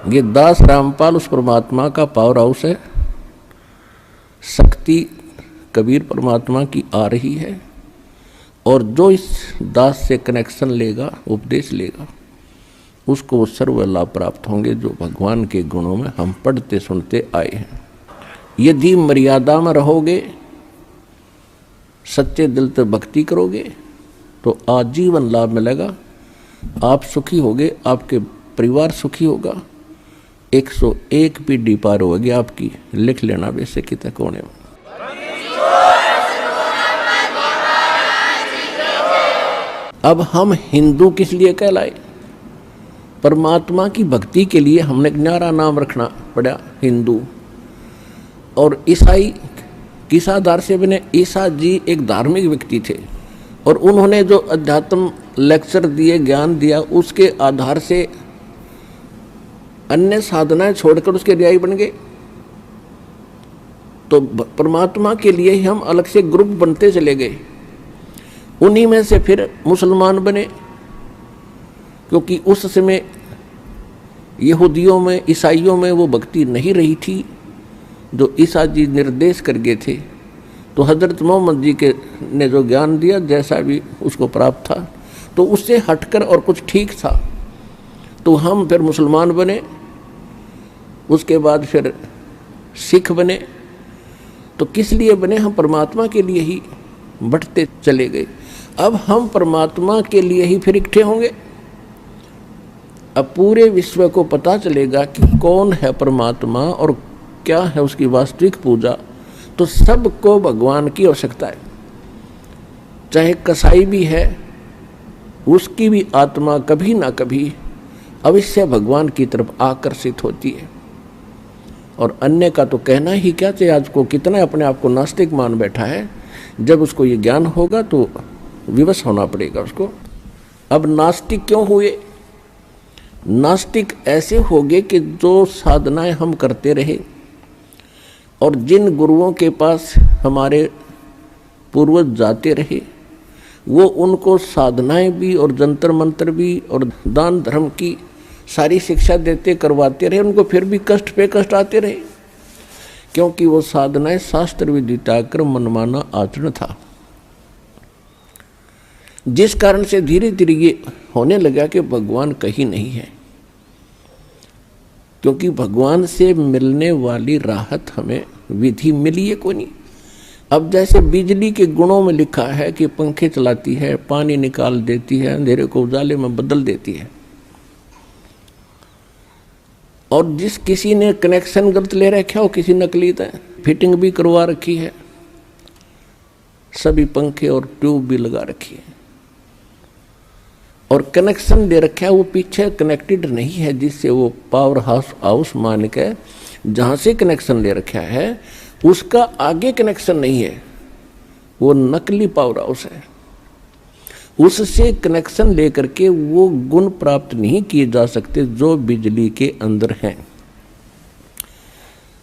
ये दास रामपाल उस परमात्मा का पावर हाउस है। शक्ति कबीर परमात्मा की आ रही है, और जो इस दास से कनेक्शन लेगा, उपदेश लेगा, उसको सर्व लाभ प्राप्त होंगे जो भगवान के गुणों में हम पढ़ते सुनते आए हैं। यदि मर्यादा में रहोगे, सच्चे दिल से भक्ति करोगे, तो आजीवन लाभ मिलेगा। आप सुखी होगे, आपके परिवार सुखी होगा, 101 पीढ़ी पार होगी आपकी। लिख लेना वैसे कितने कोने में। अब हम हिंदू किस लिए कहलाए? परमात्मा की भक्ति के लिए हमने न्यारा नाम रखना पड़ा हिंदू। और ईसाई किस आधार से बने? ईसा जी एक धार्मिक व्यक्ति थे, और उन्होंने जो अध्यात्म लेक्चर दिए, ज्ञान दिया, उसके आधार से अन्य साधनाएं छोड़कर उसके अनुयायी बन गए। तो परमात्मा के लिए ही हम अलग से ग्रुप बनते चले गए। उन्हीं में से फिर मुसलमान बने, क्योंकि उस समय यहूदियों में, ईसाइयों में वो भक्ति नहीं रही थी जो ईसा जी निर्देश कर गए थे। तो हजरत मोहम्मद जी के ने जो ज्ञान दिया, जैसा भी उसको प्राप्त था, तो उससे हटकर और कुछ ठीक था, तो हम फिर मुसलमान बने। उसके बाद फिर सिख बने। तो किस लिए बने? हम परमात्मा के लिए ही बढ़ते चले गए। अब हम परमात्मा के लिए ही फिर इकट्ठे होंगे। अब पूरे विश्व को पता चलेगा कि कौन है परमात्मा और क्या है उसकी वास्तविक पूजा। तो सबको भगवान की आवश्यकता है। चाहे कसाई भी है, उसकी भी आत्मा कभी ना कभी अवश्य भगवान की तरफ आकर्षित होती है। और अन्य का तो कहना ही क्या चाहिए। आज को कितना अपने आप को नास्तिक मान बैठा है। जब उसको ये ज्ञान होगा तो विवश होना पड़ेगा उसको। अब नास्तिक क्यों हुए? नास्तिक ऐसे हो गए कि जो साधनाएं हम करते रहे, और जिन गुरुओं के पास हमारे पूर्वज जाते रहे, वो उनको साधनाएं भी और जंतर मंत्र भी और दान धर्म की सारी शिक्षा देते करवाते रहे। उनको फिर भी कष्ट पे कष्ट आते रहे, क्योंकि वो साधनाएं शास्त्र विदिता कर मनमाना आचरण था। जिस कारण से धीरे धीरे ये होने लगा कि भगवान कहीं नहीं है, क्योंकि भगवान से मिलने वाली राहत हमें विधि मिली है कोई नहीं। अब जैसे बिजली के गुणों में लिखा है कि पंखे चलाती है, पानी निकाल देती है, अंधेरे को उजाले में बदल देती है, और जिस किसी ने कनेक्शन गलत ले रखा हो, किसी नकली है, फिटिंग भी करवा रखी है, सभी पंखे और ट्यूब भी लगा रखी है, और कनेक्शन दे रखा है वो पीछे कनेक्टेड नहीं है, जिससे वो पावर हाउस मान के जहाँ से कनेक्शन ले रखा है उसका आगे कनेक्शन नहीं है, वो नकली पावर हाउस है। उससे कनेक्शन लेकर के वो गुण प्राप्त नहीं किए जा सकते जो बिजली के अंदर हैं।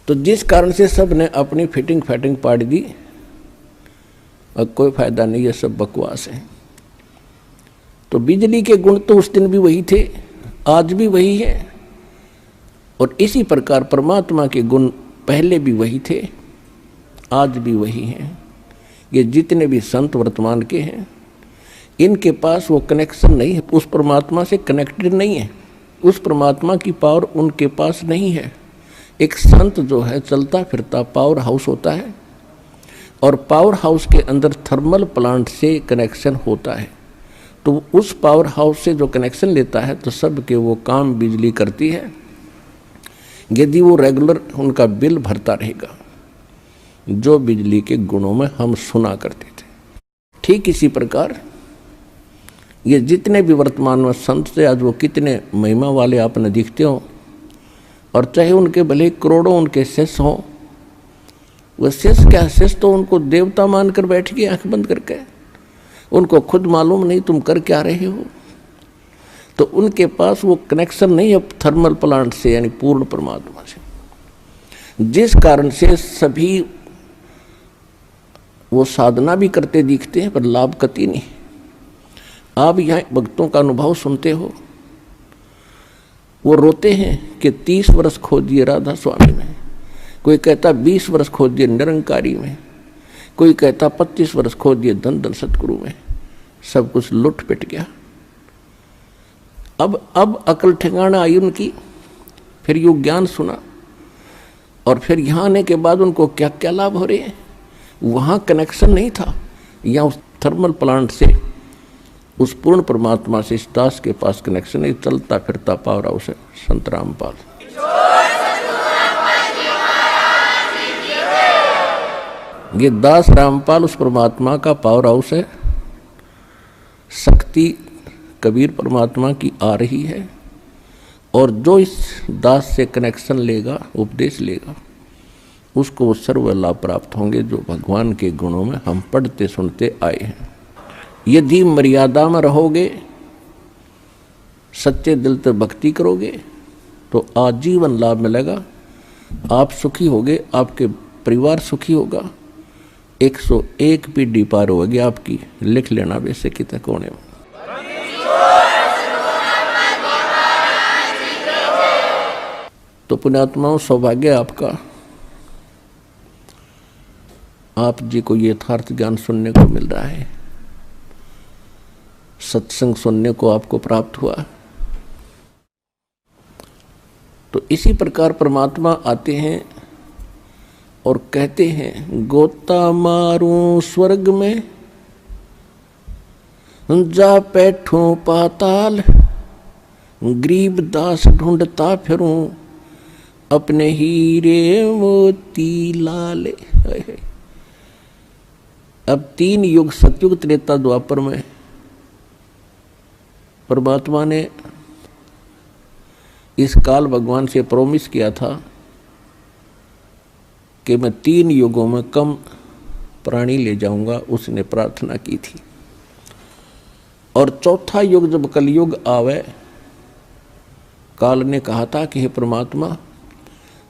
तो जिस कारण से सब ने अपनी फिटिंग फैटिंग पाड़ दी, अब कोई फायदा नहीं है, सब बकवास है। तो बिजली के गुण तो उस दिन भी वही थे, आज भी वही है, और इसी प्रकार परमात्मा के गुण पहले भी वही थे, आज भी वही हैं। ये जितने भी संत वर्तमान के हैं, इनके पास वो कनेक्शन नहीं है, उस परमात्मा से कनेक्टेड नहीं है, उस परमात्मा की पावर उनके पास नहीं है। एक संत जो है चलता फिरता पावर हाउस होता है, और पावर हाउस के अंदर थर्मल प्लांट से कनेक्शन होता है। तो उस पावर हाउस से जो कनेक्शन लेता है तो सबके वो काम बिजली करती है, यदि वो रेगुलर उनका बिल भरता रहेगा, जो बिजली के गुणों में हम सुना करते थे। ठीक इसी प्रकार ये जितने भी वर्तमान में संत थे, आज वो कितने महिमा वाले आपने दिखते हो, और चाहे उनके भले करोड़ों उनके शिष्य हों, वह शिष्य क्या, शिष्य तो उनको देवता मानकर बैठ गए आंख बंद करके, उनको खुद मालूम नहीं तुम कर क्या रहे हो। तो उनके पास वो कनेक्शन नहीं है थर्मल प्लांट से, यानी पूर्ण परमात्मा से, जिस कारण से सभी वो साधना भी करते दिखते हैं पर लाभ कति नहीं। आप यहाँ भक्तों का अनुभव सुनते हो, वो रोते हैं कि 30 वर्ष खो दिए राधा स्वामी में, कोई कहता 20 वर्ष खो दिए निरंकारी में, कोई कहता 25 वर्ष खो दिए धन धन सतगुरु में। सब कुछ लुट पिट गया। अब अकल ठिकाना आई उनकी, फिर योग ज्ञान सुना, और फिर यहाँ आने के बाद उनको क्या क्या लाभ हो रहे हैं। वहाँ कनेक्शन नहीं था, यहाँ उस थर्मल प्लांट से उस पूर्ण परमात्मा से इस दास के पास कनेक्शन है। चलता फिरता पावरा उसे संत रामपाल। ये दास रामपाल उस परमात्मा का पावर हाउस है। शक्ति कबीर परमात्मा की आ रही है, और जो इस दास से कनेक्शन लेगा, उपदेश लेगा, उसको सर्व लाभ प्राप्त होंगे जो भगवान के गुणों में हम पढ़ते सुनते आए हैं। यदि मर्यादा में रहोगे, सच्चे दिल से भक्ति करोगे, तो आजीवन लाभ मिलेगा। आप सुखी होगे, आपके परिवार सुखी होगा, 101 पीढ़ी पार होगी आपकी। लिख लेना वैसे कितने कोने में। तो पुण्यात्माओं, सौभाग्य आपका, आप जी को ये यथार्थ ज्ञान सुनने को मिल रहा है, सत्संग सुनने को आपको प्राप्त हुआ। तो इसी प्रकार परमात्मा आते हैं और कहते हैं, गोता मारूं स्वर्ग में, जा बैठूं पाताल, गरीब दास ढूंढता फिरूं, अपने हीरे मोती लाले। अब 3 युग, सतयुग, त्रेता, द्वापर में परमात्मा ने इस काल भगवान से प्रॉमिस किया था कि मैं 3 युगों में कम प्राणी ले जाऊंगा। उसने प्रार्थना की थी। और चौथा युग जब कलयुग आवे, काल ने कहा था कि हे परमात्मा,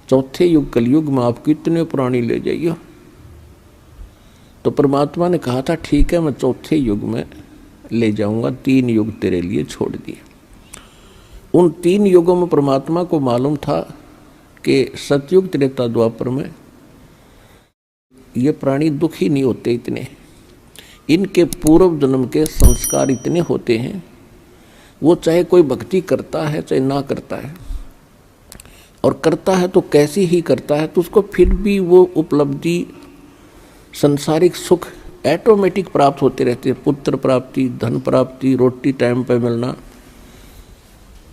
चौथे युग कलयुग में आप कितने प्राणी ले जाइए। तो परमात्मा ने कहा था ठीक है, मैं चौथे युग में ले जाऊंगा, 3 युग तेरे लिए छोड़ दिए। उन 3 युगों में परमात्मा को मालूम था कि सतयुग, त्रेता, द्वापर में ये प्राणी दुखी नहीं होते इतने, इनके पूर्व जन्म के संस्कार इतने होते हैं, वो चाहे कोई भक्ति करता है चाहे ना करता है, और करता है तो कैसी ही करता है, तो उसको फिर भी वो उपलब्धि, संसारिक सुख ऑटोमेटिक प्राप्त होते रहते हैं। पुत्र प्राप्ति, धन प्राप्ति, रोटी टाइम पे मिलना,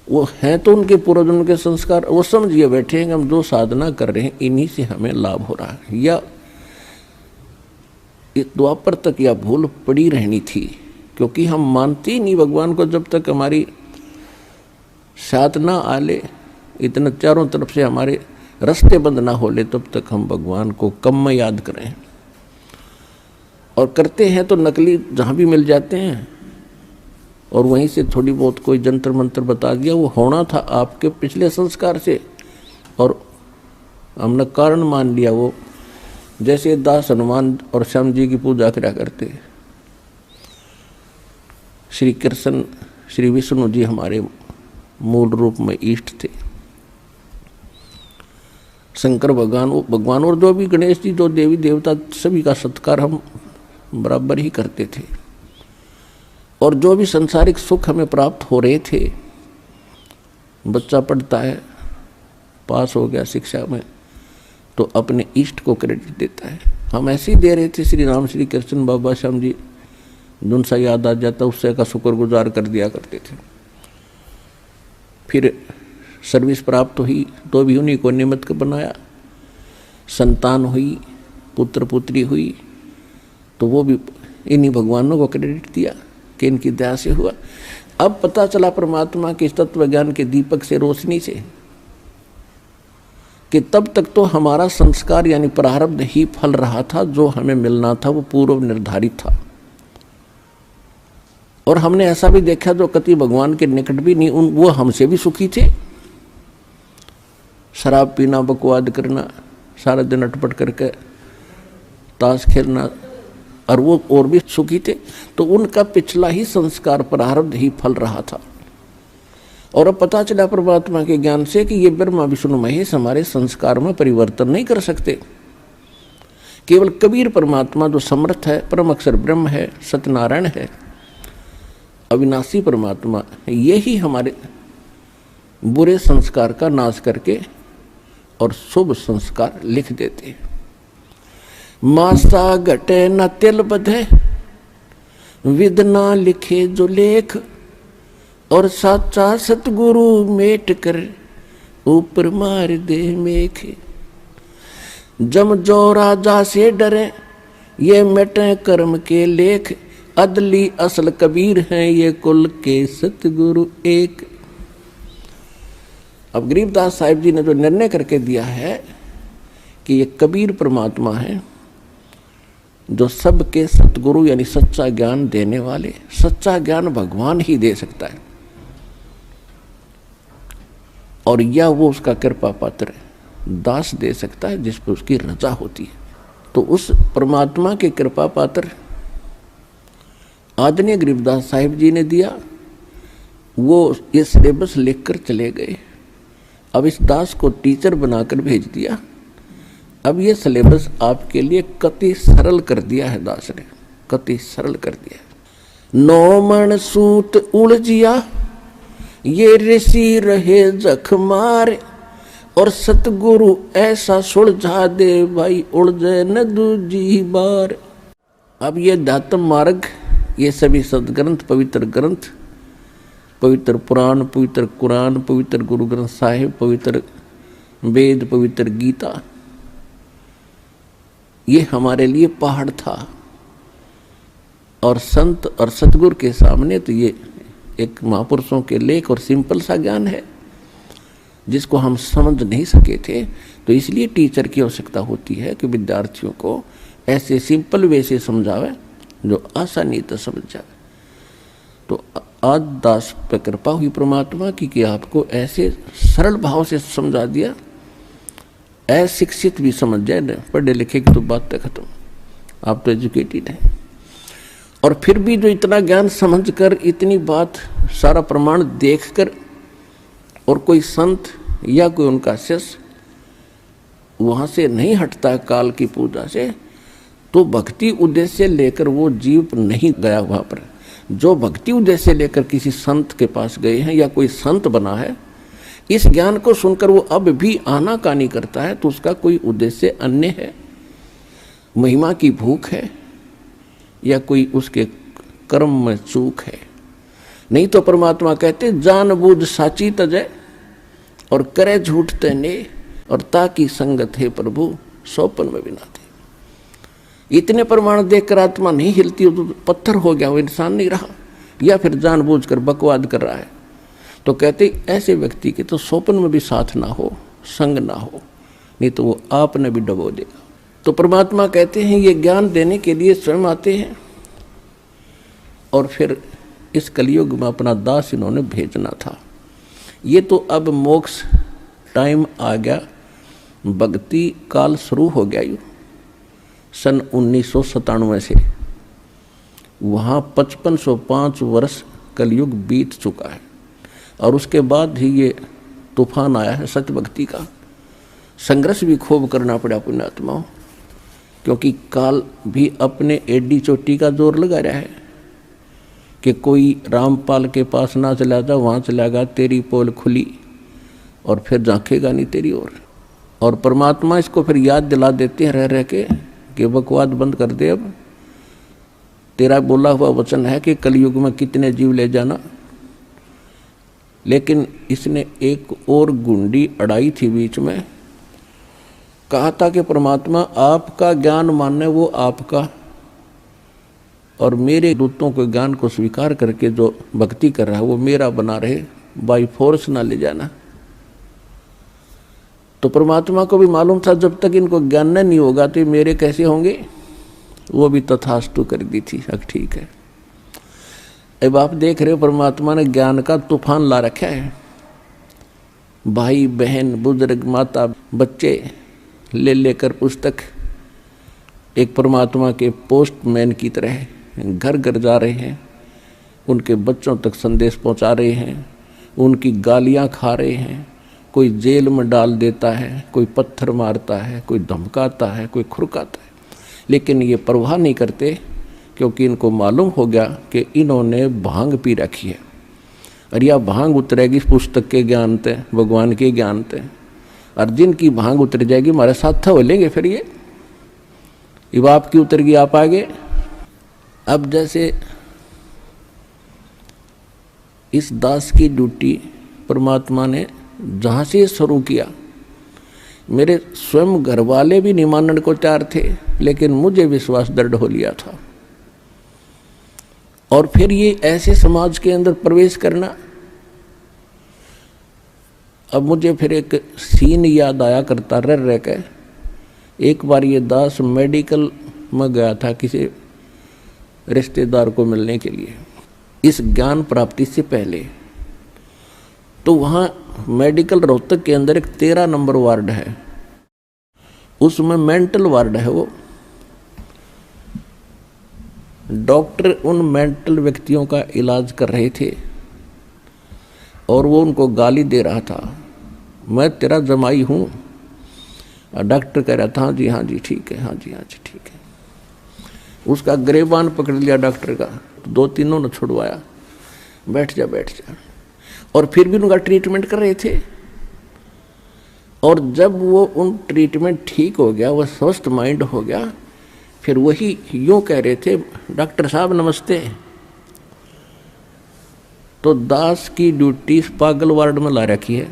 वो हैं तो उनके पूर्वजन्म के संस्कार। वो समझिए बैठे हैं कि हम जो साधना कर रहे हैं इन्हीं से हमें लाभ हो रहा है, या इस द्वापर तक यह भूल पड़ी रहनी थी, क्योंकि हम मानते ही नहीं भगवान को। जब तक हमारी साधना आले, इतना चारों तरफ से हमारे रास्ते बंद ना हो ले, तब तक हम भगवान को कम में याद करें। और करते हैं तो नकली जहाँ भी मिल जाते हैं, और वहीं से थोड़ी बहुत कोई जंतर मंत्र बता दिया, वो होना था आपके पिछले संस्कार से, और हमने कारण मान लिया। वो जैसे दास हनुमान और श्याम जी की पूजा करा करते, श्री कृष्ण, श्री विष्णु जी हमारे मूल रूप में इष्ट थे, शंकर भगवान और जो भी गणेश जी, जो देवी देवता, सभी का सत्कार हम बराबर ही करते थे। और जो भी संसारिक सुख हमें प्राप्त हो रहे थे, बच्चा पढ़ता है, पास हो गया शिक्षा में, तो अपने इष्ट को क्रेडिट देता है। हम ऐसे ही दे रहे थे, श्री राम, श्री कृष्ण, बाबा श्याम जी, जुन सा याद आ जाता उससे का शुक्रगुजार कर दिया करते थे। फिर सर्विस प्राप्त हुई तो भी उन्हीं को निमित्त बनाया, संतान हुई, पुत्र पुत्री हुई, तो वो भी इन्हीं भगवानों को क्रेडिट दिया कि इनकी दया से हुआ। अब पता चला परमात्मा के तत्व ज्ञान के दीपक से, रोशनी से, कि तब तक तो हमारा संस्कार यानी प्रारब्ध ही फल रहा था। जो हमें मिलना था वो पूर्व निर्धारित था। और हमने ऐसा भी देखा जो कति भगवान के निकट भी नहीं, वो हमसे भी सुखी थे। शराब पीना, बकवाद करना, सारा दिन अटपट करके ताश खेलना, और वो और भी सुखी थे। तो उनका पिछला ही संस्कार प्रारब्ध ही फल रहा था। और अब पता चला परमात्मा के ज्ञान से कि ये ब्रह्मा विष्णु महेश हमारे संस्कार में परिवर्तन नहीं कर सकते। केवल कबीर परमात्मा जो समर्थ है, परम अक्षर ब्रह्म है, सत्यनारायण है, अविनाशी परमात्मा, यही हमारे बुरे संस्कार का नाश करके और शुभ संस्कार लिख देते हैं। मासा घटे न तिल बधे, विद ना लिखे जो लेख, और साचा सतगुरु मेट कर ऊपर मार दे मेख। जम जो राजा से डरे ये मिटे कर्म के लेख, अदली असल कबीर हैं ये कुल के सतगुरु एक। अब गरीबदास साहिब जी ने जो निर्णय करके दिया है कि ये कबीर परमात्मा है जो सबके सतगुरु यानी सच्चा ज्ञान देने वाले। सच्चा ज्ञान भगवान ही दे सकता है और या वो उसका कृपा पात्र दास दे सकता है जिस पर उसकी रजा होती है। तो उस परमात्मा के कृपा पात्र आदरणीय गरीबदास साहिब जी ने दिया, वो ये सिलेबस लिखकर चले गए। अब इस दास को टीचर बनाकर भेज दिया। अब ये सिलेबस आपके लिए कति सरल कर दिया है दास ने, कति सरल कर दिया है। 9 मन सूत उलझिया ये ऋषि रहे जख मारे, और सतगुरु ऐसा सुलझा दे भाई उलझे न दूजी बार। अब ये दातम मार्ग, ये सभी सदग्रंथ, पवित्र ग्रंथ, पवित्र पुराण, पवित्र कुरान, पवित्र गुरु ग्रंथ साहिब, पवित्र वेद, पवित्र गीता, ये हमारे लिए पहाड़ था। और संत और सतगुरु के सामने तो ये एक महापुरुषों के लेख और सिंपल सा ज्ञान है जिसको हम समझ नहीं सके थे। तो इसलिए टीचर की आवश्यकता होती है कि विद्यार्थियों को ऐसे सिंपल वे से समझावे जो आसानी तो समझ जाए। तो आज दास पर कृपा हुई परमात्मा की कि आपको ऐसे सरल भाव से समझा दिया, अशिक्षित भी समझ जाए न, पढ़े लिखे की तो बात तक खत्म, आप तो एजुकेटेड हैं। और फिर भी जो इतना ज्ञान समझकर, इतनी बात, सारा प्रमाण देखकर, और कोई संत या कोई उनका शिष्य वहाँ से नहीं हटता काल की पूजा से, तो भक्ति उद्देश्य लेकर वो जीव नहीं गया वहाँ पर। जो भक्ति उद्देश्य लेकर किसी संत के पास गए हैं या कोई संत बना है, इस ज्ञान को सुनकर वो अब भी आनाकानी करता है, तो उसका कोई उद्देश्य अन्य है, महिमा की भूख है, या कोई उसके कर्म में चूक है। नहीं तो परमात्मा कहते जानबूझ साची तजय और करे झूठ तने, और ताकि संगत है प्रभु सौपन में बिना थे। इतने प्रमाण देखकर आत्मा नहीं हिलती, तो पत्थर हो गया, वो इंसान नहीं रहा, या फिर जानबूझकर बकवाद कर रहा है। तो कहते ऐसे व्यक्ति के तो सौपन में भी साथ ना हो, संग ना हो, नहीं तो वो आपने भी डबो देगा। तो परमात्मा कहते हैं ये ज्ञान देने के लिए स्वयं आते हैं, और फिर इस कलयुग में अपना दास इन्होंने भेजना था। ये तो अब मोक्ष टाइम आ गया, भक्ति काल शुरू हो गया। यू सन 1997 से वहाँ 5505 वर्ष कलयुग बीत चुका है, और उसके बाद ही ये तूफान आया है सत्य भक्ति का। संघर्ष भी खूब करना पड़ा पुण्यात्माओं, क्योंकि काल भी अपने एडी चोटी का जोर लगा रहा है कि कोई रामपाल के पास ना चला जा, वहाँ चलागा तेरी पोल खुली और फिर झांकेगा नहीं तेरी ओर। और परमात्मा इसको फिर याद दिला देते हैं रह रह के कि बकवाद बंद कर दे, अब तेरा बोला हुआ वचन है कि कलयुग में कितने जीव ले जाना। लेकिन इसने एक और गुंडी अड़ाई थी बीच में, कहा था कि परमात्मा आपका ज्ञान माने वो आपका, और मेरे दूतों के ज्ञान को स्वीकार करके जो भक्ति कर रहा है वो मेरा बना रहे, बाई फोर्स ना ले जाना। तो परमात्मा को भी मालूम था जब तक इनको ज्ञान नहीं होगा तो मेरे कैसे होंगे, वो भी तथास्तु कर दी थी। अब ठीक है, अब आप देख रहे हो परमात्मा ने ज्ञान का तूफान ला रखा है। भाई बहन बुजुर्ग माता बच्चे ले लेकर पुस्तक एक परमात्मा के पोस्टमैन की तरह घर घर जा रहे हैं, उनके बच्चों तक संदेश पहुंचा रहे हैं, उनकी गालियां खा रहे हैं, कोई जेल में डाल देता है, कोई पत्थर मारता है, कोई धमकाता है, कोई खुरकाता है, लेकिन ये परवाह नहीं करते, क्योंकि इनको मालूम हो गया कि इन्होंने भांग पी रखी है और यह भांग उतरेगी पुस्तक के ज्ञान से, भगवान के ज्ञान से, और जिनकी भांग उतर जाएगी हमारे साथ हो लेंगे। फिर ये अब आपकी उतर गई, आप आगे। अब जैसे इस दास की ड्यूटी परमात्मा ने जहाँ से शुरू किया, मेरे स्वयं घर वाले भी नहीं मानने को तैयार थे, लेकिन मुझे विश्वास दृढ़ हो लिया था। और फिर ये ऐसे समाज के अंदर प्रवेश करना, अब मुझे फिर एक सीन याद आया करता रह के। एक बार ये दास मेडिकल में गया था किसी रिश्तेदार को मिलने के लिए, इस ज्ञान प्राप्ति से पहले। तो वहाँ मेडिकल रोहतक के अंदर एक 13 नंबर वार्ड है, उसमें मेंटल वार्ड है। वो डॉक्टर उन मेंटल व्यक्तियों का इलाज कर रहे थे और वो उनको गाली दे रहा था, मैं तेरा जमाई हूँ। डॉक्टर कह रहा था हाँ जी ठीक है, हाँ जी ठीक है। उसका गिरेबान पकड़ लिया डॉक्टर का, 2-3 ने छुड़वाया, बैठ जा। और फिर भी उनका ट्रीटमेंट कर रहे थे। और जब वो उन ट्रीटमेंट ठीक हो गया, वो स्वस्थ माइंड हो गया, फिर वही यूँ कह रहे थे, डॉक्टर साहब नमस्ते। तो दास की ड्यूटी पागल वार्ड में ला रखी है।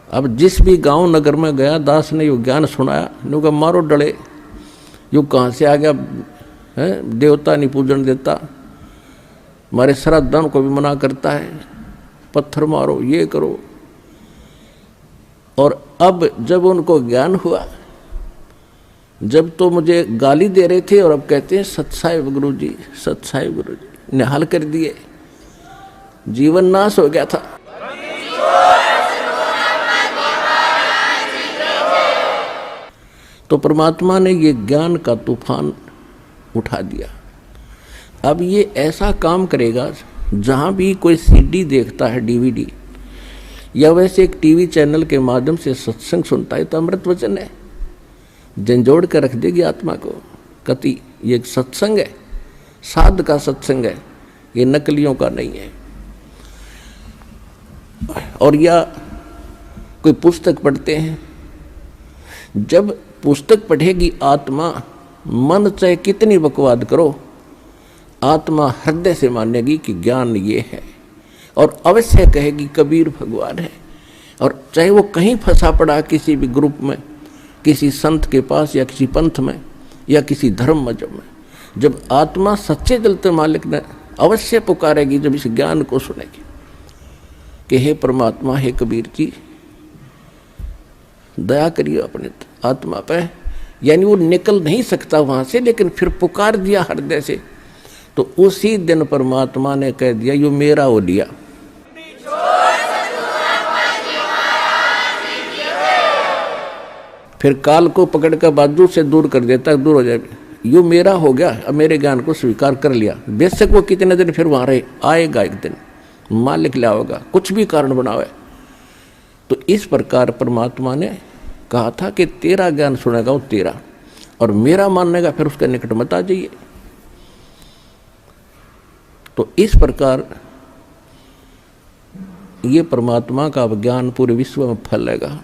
अब जिस भी गांव नगर में गया, दास ने यो ज्ञान सुनाया, नु का मारो डले, यो कहाँ से आ गया है, देवता नहीं पूजन देता, हमारे श्राद्धों को भी मना करता है, पत्थर मारो, ये करो। और अब जब उनको ज्ञान हुआ, जब तो मुझे गाली दे रहे थे और अब कहते हैं सत्साहिब गुरु जी, सत्साहिब गुरु जी, निहाल कर दिए, जीवन नाश हो गया था। तो परमात्मा ने ये ज्ञान का तूफान उठा दिया। अब ये ऐसा काम करेगा, जहाँ भी कोई सीडी देखता है, डीवीडी, या वैसे एक टीवी चैनल के माध्यम से सत्संग सुनता है, तो अमृत वचन है, झंझोड़ कर रख देगी आत्मा को। कति ये एक सत्संग है, साध का सत्संग है, ये नकलियों का नहीं है। और या कोई पुस्तक पढ़ते हैं, जब पुस्तक पढ़ेगी आत्मा, मन चाहे कितनी बकवाद करो, आत्मा हृदय से मानेगी कि ज्ञान ये है, और अवश्य कहेगी कबीर भगवान है। और चाहे वो कहीं फंसा पड़ा किसी भी ग्रुप में, किसी संत के पास, या किसी पंथ में, या किसी धर्म मजहब में, जब आत्मा सच्चे दिल से मालिक ने अवश्य पुकारेगी, जब इस ज्ञान को सुनेगी कि हे परमात्मा, हे कबीर जी, दया करिए अपने आत्मा पे। यानी वो निकल नहीं सकता वहां से, लेकिन फिर पुकार दिया हृदय से, तो उसी दिन परमात्मा ने कह दिया यो मेरा हो लिया। फिर काल को पकड़ कर बाजू से दूर कर देता, दूर हो जाए, यो मेरा हो गया, अब मेरे ज्ञान को स्वीकार कर लिया। बेशक वो कितने दिन फिर वहां रहे, आएगा एक दिन, मालिक लाओगा, कुछ भी कारण बनावे। तो इस प्रकार परमात्मा ने कहा था कि तेरा ज्ञान सुनेगा वो तेरा, और मेरा मानेगा फिर उसके निकट मत आ जाइए। तो इस प्रकार ये परमात्मा का ज्ञान पूरे विश्व में फैलेगा।